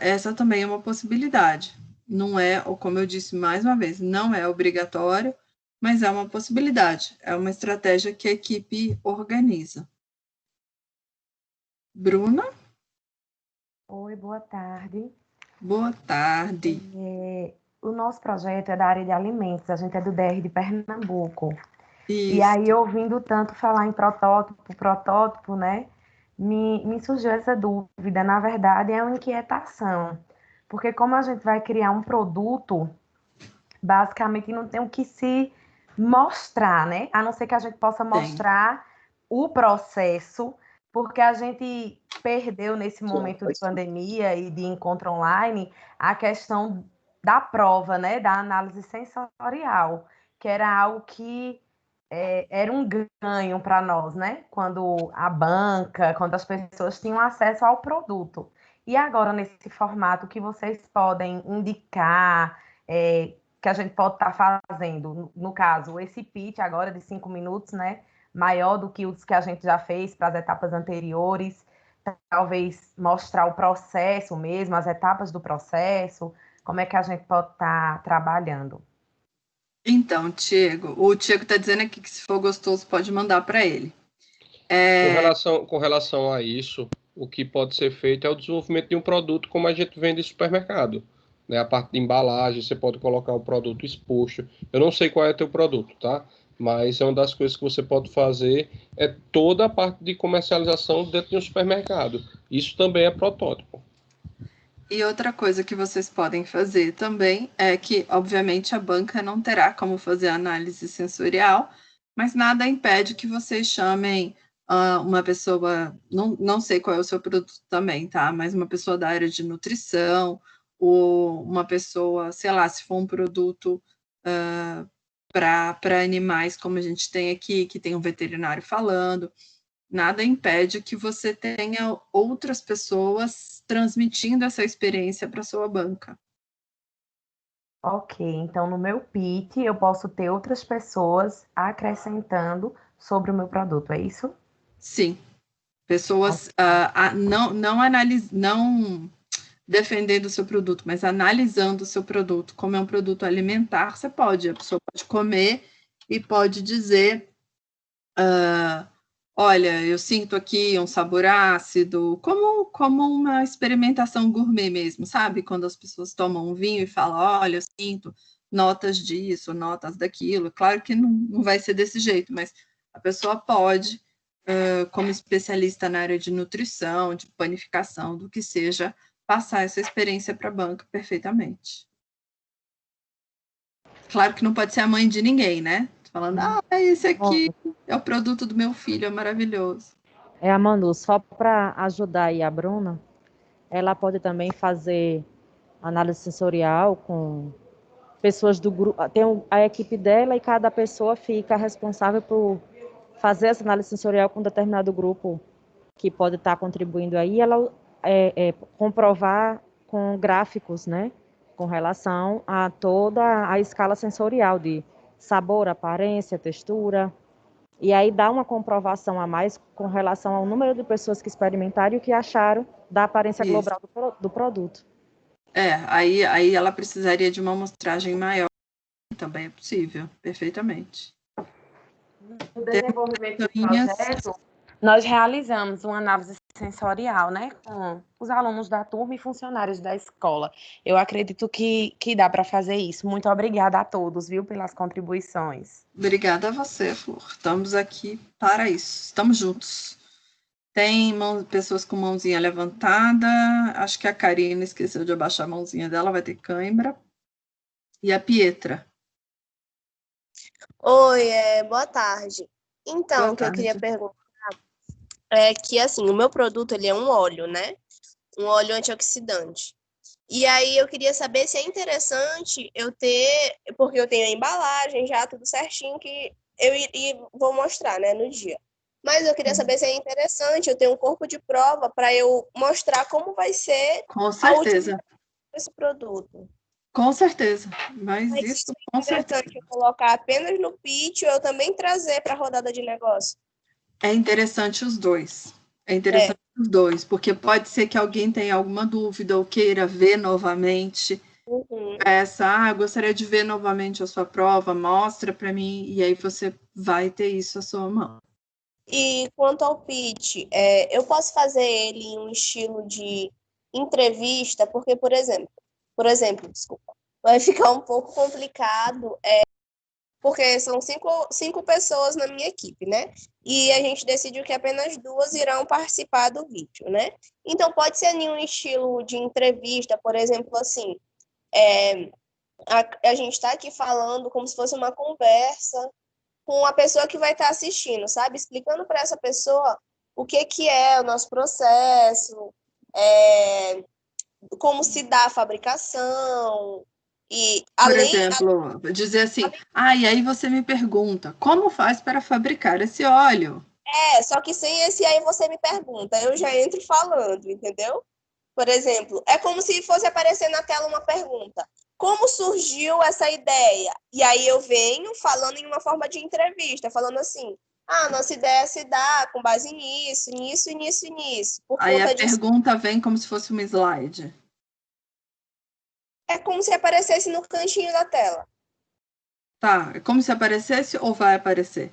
Essa também é uma possibilidade. Não é, ou como eu disse mais uma vez, não é obrigatório, mas é uma possibilidade, é uma estratégia que a equipe organiza. Bruna? Oi, boa tarde. Boa tarde. O nosso projeto é da área de alimentos, a gente é do DR de Pernambuco. Isso. E aí, ouvindo tanto falar em protótipo, né, me surgiu essa dúvida. Na verdade, é uma inquietação, porque como a gente vai criar um produto, basicamente não tem o que se mostrar, né? A não ser que a gente possa mostrar o processo, porque a gente perdeu nesse momento de pandemia e de encontro online a questão da prova, né? Da análise sensorial, que era algo que era um ganho para nós, né? Quando a banca, quando as pessoas tinham acesso ao produto. E agora, nesse formato que vocês podem indicar, que a gente pode estar fazendo, no caso, esse pitch agora de 5 minutos, né? Maior do que os que a gente já fez para as etapas anteriores, talvez mostrar o processo mesmo, as etapas do processo, como é que a gente pode estar trabalhando. Então, Tiago, o Tiago está dizendo aqui que se for gostoso pode mandar para ele. Com relação a isso, o que pode ser feito é o desenvolvimento de um produto como a gente vende em supermercado. Né? A parte de embalagem, você pode colocar o produto exposto. Eu não sei qual é o teu produto, tá? Mas é uma das coisas que você pode fazer é toda a parte de comercialização dentro de um supermercado. Isso também é protótipo. E outra coisa que vocês podem fazer também é que, obviamente, a banca não terá como fazer análise sensorial, mas nada impede que vocês chamem uma pessoa, não sei qual é o seu produto também, tá? Mas uma pessoa da área de nutrição, ou uma pessoa, sei lá, se for um produto para animais, como a gente tem aqui, que tem um veterinário falando, nada impede que você tenha outras pessoas transmitindo essa experiência para sua banca. Ok, então no meu pitch eu posso ter outras pessoas acrescentando sobre o meu produto, é isso? Sim. Pessoas não defendendo o seu produto, mas analisando o seu produto, como é um produto alimentar, a pessoa pode comer e pode dizer, olha, eu sinto aqui um sabor ácido, como uma experimentação gourmet mesmo, sabe? Quando as pessoas tomam um vinho e falam, olha, eu sinto notas disso, notas daquilo. Claro que não vai ser desse jeito, mas a pessoa pode, como especialista na área de nutrição, de panificação, do que seja, passar essa experiência para a banca perfeitamente. Claro que não pode ser a mãe de ninguém, né? Falando, esse aqui é o produto do meu filho, é maravilhoso. A Manu, só para ajudar aí a Bruna, ela pode também fazer análise sensorial com pessoas do grupo, tem a equipe dela e cada pessoa fica responsável por fazer essa análise sensorial com um determinado grupo que pode estar contribuindo aí, ela comprovar com gráficos, né, com relação a toda a escala sensorial de sabor, aparência, textura, e aí dá uma comprovação a mais com relação ao número de pessoas que experimentaram e o que acharam da aparência global do produto. Aí ela precisaria de uma amostragem maior, também é possível, perfeitamente. No desenvolvimento do projeto, nós realizamos uma análise sensorial, né, com os alunos da turma e funcionários da escola. Eu acredito que dá para fazer isso. Muito obrigada a todos, viu, pelas contribuições. Obrigada a você, Flor. Estamos aqui para isso. Estamos juntos. Tem pessoas com mãozinha levantada. Acho que a Karina esqueceu de abaixar a mãozinha dela, vai ter cãibra. E a Pietra. Oi, boa tarde. Então, o que eu queria perguntar é que, assim, o meu produto, ele é um óleo, né? Um óleo antioxidante. E aí eu queria saber se é interessante eu ter, porque eu tenho a embalagem já, tudo certinho, que eu vou mostrar, né, no dia. Mas eu queria saber se é interessante eu ter um corpo de prova para eu mostrar como vai ser com certeza esse produto. Com certeza, mas isso com certeza. É interessante eu colocar apenas no pitch ou eu também trazer para a rodada de negócio? É interessante os dois. Os dois, porque pode ser que alguém tenha alguma dúvida ou queira ver novamente. Gostaria de ver novamente a sua prova, mostra para mim, e aí você vai ter isso à sua mão. E quanto ao pitch, eu posso fazer ele em um estilo de entrevista, porque, por exemplo, desculpa, vai ficar um pouco complicado, porque são cinco pessoas na minha equipe, né? E a gente decidiu que apenas 2 irão participar do vídeo, né? Então, pode ser em um estilo de entrevista, por exemplo, assim, a gente está aqui falando como se fosse uma conversa com a pessoa que vai estar assistindo, sabe? Explicando para essa pessoa o que é o nosso processo, como se dá a fabricação, e por exemplo, dizer assim, e aí você me pergunta, como faz para fabricar esse óleo? Só que sem esse aí você me pergunta, eu já entro falando, entendeu? Por exemplo, é como se fosse aparecer na tela uma pergunta. Como surgiu essa ideia? E aí eu venho falando em uma forma de entrevista, falando assim, nossa ideia se dá com base nisso, nisso e nisso e nisso. Aí a pergunta vem como se fosse uma slide. É como se aparecesse no cantinho da tela. Tá, é como se aparecesse ou vai aparecer?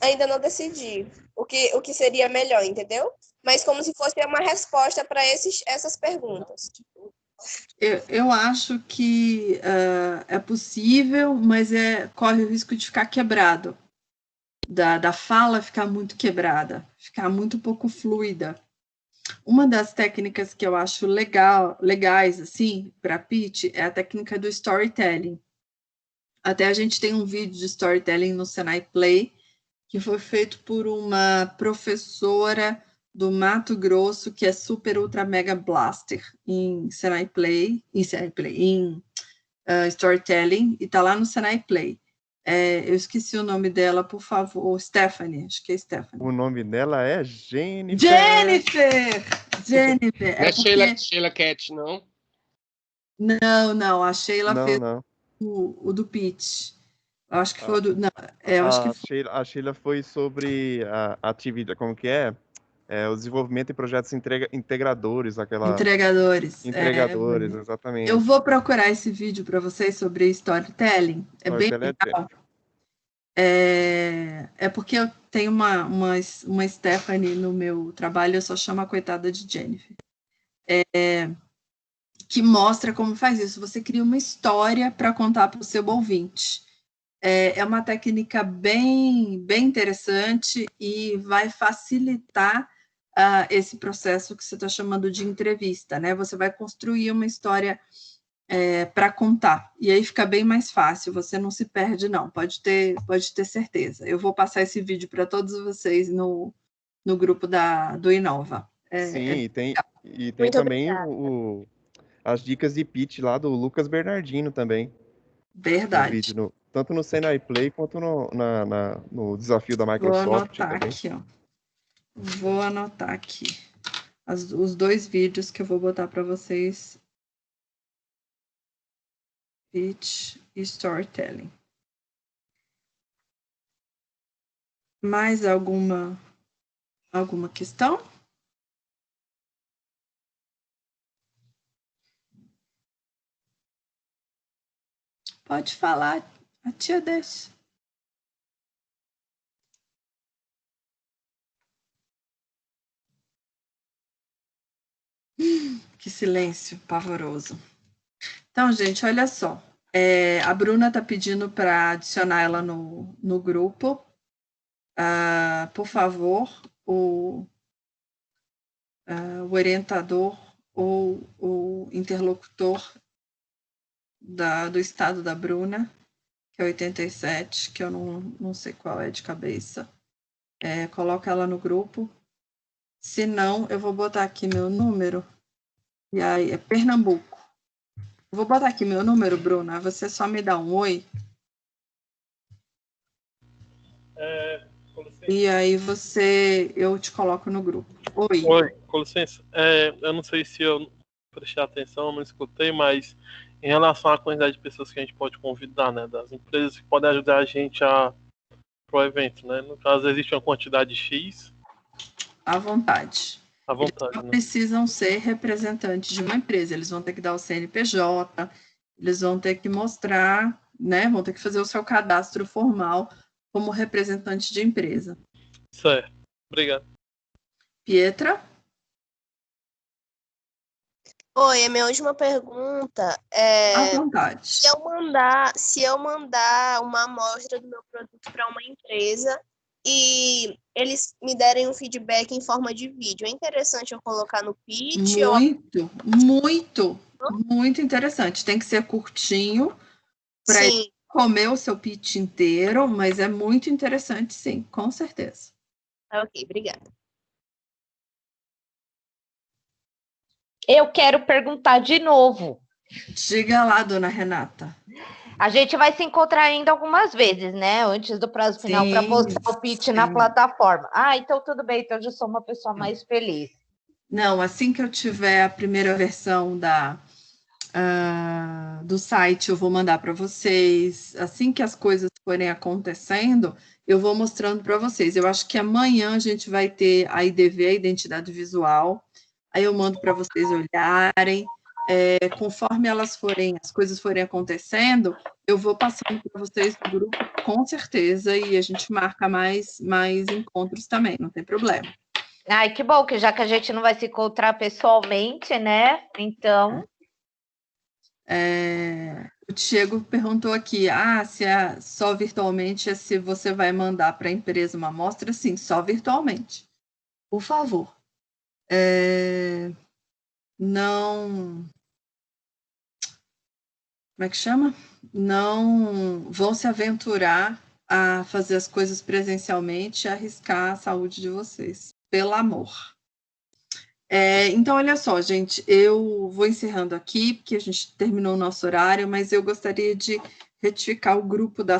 Ainda não decidi o que seria melhor, entendeu? Mas como se fosse uma resposta para essas perguntas. Eu acho que é possível, mas corre o risco de ficar quebrado. Da fala ficar muito quebrada, ficar muito pouco fluida. Uma das técnicas que eu acho legais, assim, para pitch, é a técnica do storytelling. Até a gente tem um vídeo de storytelling no Senai Play, que foi feito por uma professora do Mato Grosso, que é super ultra mega blaster em Senai Play, em storytelling, e tá lá no Senai Play. Eu esqueci o nome dela, por favor. Stephanie, acho que é Stephanie. O nome dela é Jennifer! Jennifer! Não é Sheila Cat, não? Não, a Sheila fez o do pitch. Eu acho que foi o do... Não, acho que a Sheila foi sobre a atividade, como que é? O desenvolvimento de projetos integradores. Entregadores, exatamente. Eu vou procurar esse vídeo para vocês sobre storytelling. É bem legal. Porque eu tenho uma Stephanie no meu trabalho, eu só chamo a coitada de Jennifer. Que mostra como faz isso. Você cria uma história para contar para o seu ouvinte. É uma técnica bem interessante e vai facilitar esse processo que você está chamando de entrevista, né? Você vai construir uma história para contar, e aí fica bem mais fácil, você não se perde, não, pode ter certeza. Eu vou passar esse vídeo para todos vocês no grupo do Inova. Sim, e tem também as dicas de pitch lá do Lucas Bernardino também. Verdade. Vídeo tanto no Senai Play quanto no desafio da Microsoft. Vou anotar também. aqui, ó. Vou anotar aqui os 2 vídeos que eu vou botar para vocês. Pitch e storytelling. Mais alguma questão? Pode falar, a tia deixa. Que silêncio pavoroso. Então, gente, olha só. A Bruna está pedindo para adicionar ela no grupo. Por favor, o orientador ou o interlocutor do estado da Bruna, que é 87, que eu não sei qual é de cabeça. Coloca ela no grupo. Se não, eu vou botar aqui meu número. E aí, é Pernambuco. Eu vou botar aqui meu número, Bruna. Você só me dá um oi. E aí eu te coloco no grupo. Oi. Oi, com licença. Eu não sei se eu prestei atenção, não escutei, mas em relação à quantidade de pessoas que a gente pode convidar, né, das empresas que podem ajudar a gente pro evento, né? No caso, existe uma quantidade X. À vontade. À vontade, Eles não né? precisam ser representantes de uma empresa, eles vão ter que dar o CNPJ, eles vão ter que mostrar, né? Vão ter que fazer o seu cadastro formal como representante de empresa. Certo. Obrigado. Pietra? Oi, a minha última pergunta À vontade. Se eu mandar uma amostra do meu produto para uma empresa e eles me derem um feedback em forma de vídeo, é interessante eu colocar no pitch? Muito interessante. Tem que ser curtinho para ele comer o seu pitch inteiro, mas é muito interessante, sim, com certeza. Ok, obrigada. Eu quero perguntar de novo. Diga lá, dona Renata. A gente vai se encontrar ainda algumas vezes, né? Antes do prazo final para postar o pitch na plataforma. Ah, então tudo bem, então eu já sou uma pessoa mais feliz. Não, assim que eu tiver a primeira versão do site, eu vou mandar para vocês. Assim que as coisas forem acontecendo, eu vou mostrando para vocês. Eu acho que amanhã a gente vai ter a IDV, a Identidade Visual. Aí eu mando para vocês olharem. Conforme as coisas forem acontecendo, eu vou passando para vocês no grupo, com certeza, e a gente marca mais encontros também, não tem problema. Ai, que bom, que já que a gente não vai se encontrar pessoalmente, né? Então... O Diego perguntou aqui, se é só virtualmente, se você vai mandar para a empresa uma amostra? Sim, só virtualmente. Por favor. Não... Como é que chama? Não vão se aventurar a fazer as coisas presencialmente e arriscar a saúde de vocês. Pelo amor. Então, olha só, gente, eu vou encerrando aqui, porque a gente terminou o nosso horário, mas eu gostaria de retificar o grupo do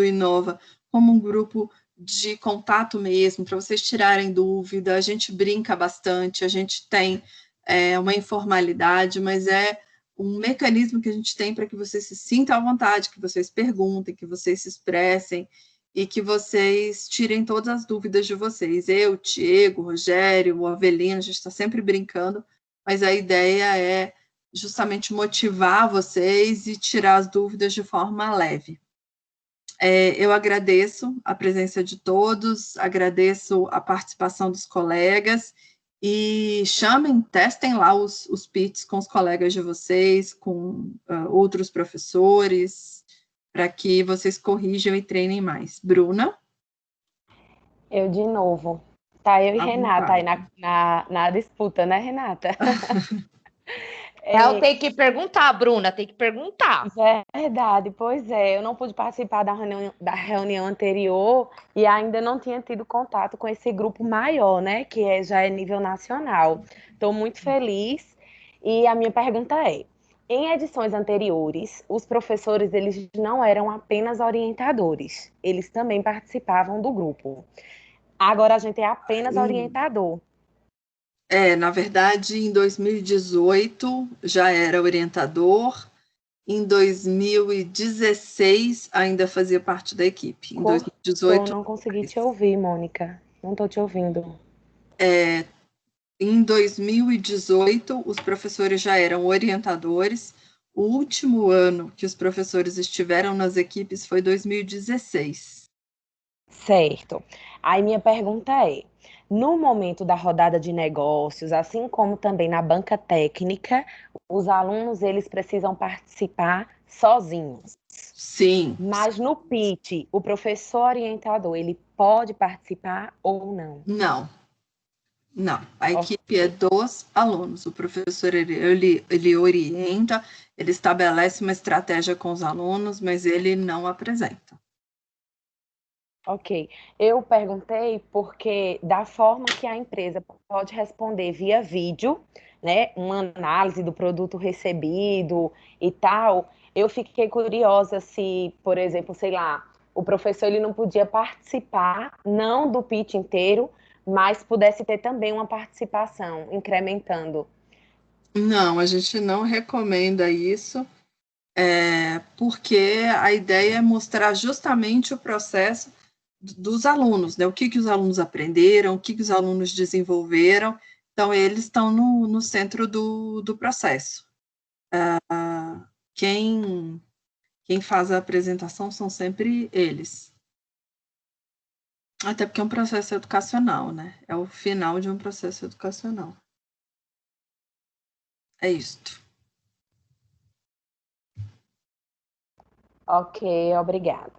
Inova, como um grupo de contato mesmo, para vocês tirarem dúvida. A gente brinca bastante, a gente tem uma informalidade, mas é um mecanismo que a gente tem para que vocês se sintam à vontade, que vocês perguntem, que vocês se expressem, e que vocês tirem todas as dúvidas de vocês. Eu, Diego, Rogério, o Avelino, a gente está sempre brincando, mas a ideia é justamente motivar vocês e tirar as dúvidas de forma leve. Eu agradeço a presença de todos, agradeço a participação dos colegas, e testem lá os pitches com os colegas de vocês, com outros professores, para que vocês corrijam e treinem mais. Bruna? Eu de novo. Tá, eu e Renata aí na disputa, né, Renata? Não, tem que perguntar, Bruna, tem que perguntar. Verdade, pois é. Eu não pude participar da reunião anterior e ainda não tinha tido contato com esse grupo maior, né, que já é nível nacional. Estou muito feliz e a minha pergunta é: em edições anteriores, os professores eles não eram apenas orientadores, eles também participavam do grupo. Agora a gente é apenas orientador. Na verdade, em 2018 já era orientador, em 2016 ainda fazia parte da equipe. Em 2018... Eu não consegui te ouvir, Mônica. Não estou te ouvindo. Em 2018, os professores já eram orientadores. O último ano que os professores estiveram nas equipes foi 2016. Certo. Aí minha pergunta é: no momento da rodada de negócios, assim como também na banca técnica, os alunos eles precisam participar sozinhos. Sim. Mas no pitch, o professor orientador, ele pode participar ou não? Não. A equipe é dos alunos. O professor, ele orienta, ele estabelece uma estratégia com os alunos, mas ele não apresenta. Ok. Eu perguntei porque da forma que a empresa pode responder via vídeo, né, uma análise do produto recebido e tal, eu fiquei curiosa se, por exemplo, sei lá, o professor ele não podia participar, não do pitch inteiro, mas pudesse ter também uma participação, incrementando. Não, a gente não recomenda isso, porque a ideia é mostrar justamente o processo dos alunos, né? O que os alunos aprenderam, o que os alunos desenvolveram. Então, eles estão no centro do processo. Quem faz a apresentação são sempre eles. Até porque é um processo educacional, né? É o final de um processo educacional. É isto. Ok, obrigada.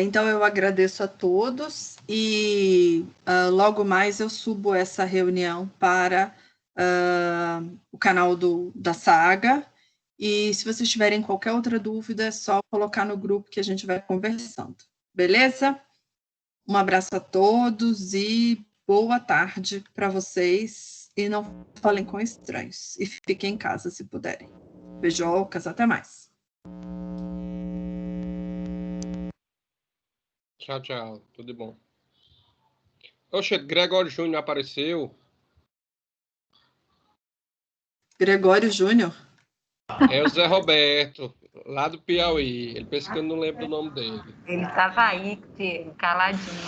Então, eu agradeço a todos e logo mais eu subo essa reunião para o canal da Saga. E se vocês tiverem qualquer outra dúvida, é só colocar no grupo que a gente vai conversando. Beleza? Um abraço a todos e boa tarde para vocês. E não falem com estranhos. E fiquem em casa se puderem. Beijocas, até mais. Tchau, tchau. Tudo de bom. Oxe, Gregório Júnior apareceu. Gregório Júnior? É o Zé Roberto, lá do Piauí. Ele pensa que eu não lembro o nome dele. Ele estava aí, caladinho.